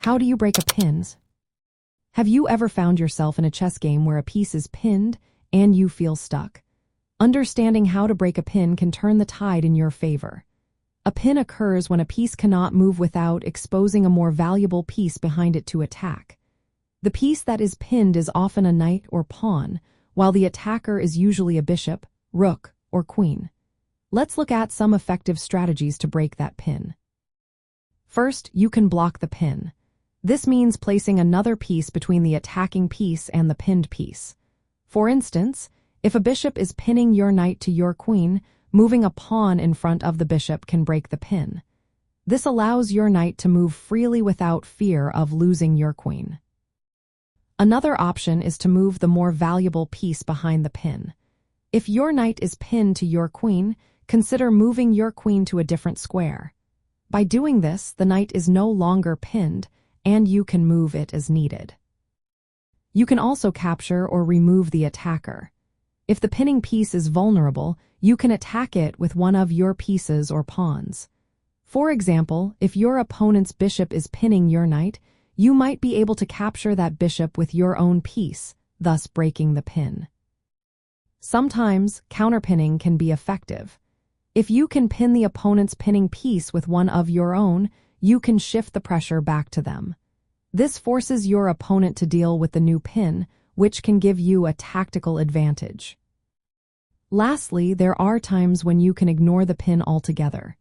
How do you break a pin? Have you ever found yourself in a chess game where a piece is pinned and you feel stuck? Understanding how to break a pin can turn the tide in your favor. A pin occurs when a piece cannot move without exposing a more valuable piece behind it to attack. The piece that is pinned is often a knight or pawn, while the attacker is usually a bishop, rook, or queen. Let's look at some effective strategies to break that pin. First, you can block the pin. This means placing another piece between the attacking piece and the pinned piece. For instance, if a bishop is pinning your knight to your queen, moving a pawn in front of the bishop can break the pin. This allows your knight to move freely without fear of losing your queen. Another option is to move the more valuable piece behind the pin. If your knight is pinned to your queen, consider moving your queen to a different square. By doing this, the knight is no longer pinned, and you can move it as needed. You can also capture or remove the attacker. If the pinning piece is vulnerable, you can attack it with one of your pieces or pawns. For example, if your opponent's bishop is pinning your knight, you might be able to capture that bishop with your own piece, thus breaking the pin. Sometimes, counterpinning can be effective. If you can pin the opponent's pinning piece with one of your own, you can shift the pressure back to them. This forces your opponent to deal with the new pin, which can give you a tactical advantage. Lastly, there are times when you can ignore the pin altogether.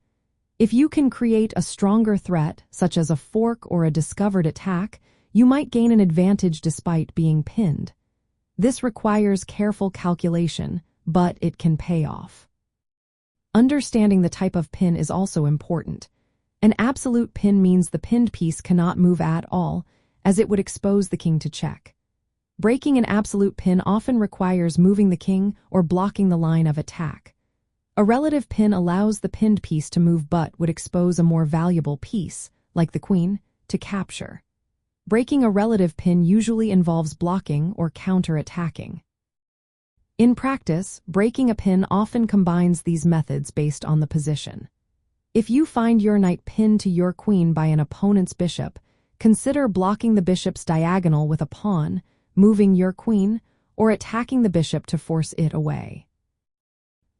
If you can create a stronger threat, such as a fork or a discovered attack, you might gain an advantage despite being pinned. This requires careful calculation, but it can pay off. Understanding the type of pin is also important. An absolute pin means the pinned piece cannot move at all, as it would expose the king to check. Breaking an absolute pin often requires moving the king or blocking the line of attack. A relative pin allows the pinned piece to move but would expose a more valuable piece, like the queen, to capture. Breaking a relative pin usually involves blocking or counter-attacking. In practice, breaking a pin often combines these methods based on the position. If you find your knight pinned to your queen by an opponent's bishop, consider blocking the bishop's diagonal with a pawn, moving your queen, or attacking the bishop to force it away.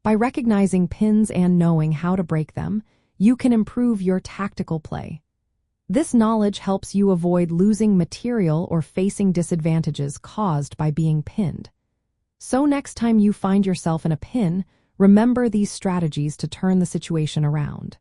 By recognizing pins and knowing how to break them, you can improve your tactical play. This knowledge helps you avoid losing material or facing disadvantages caused by being pinned. So next time you find yourself in a pin, remember these strategies to turn the situation around.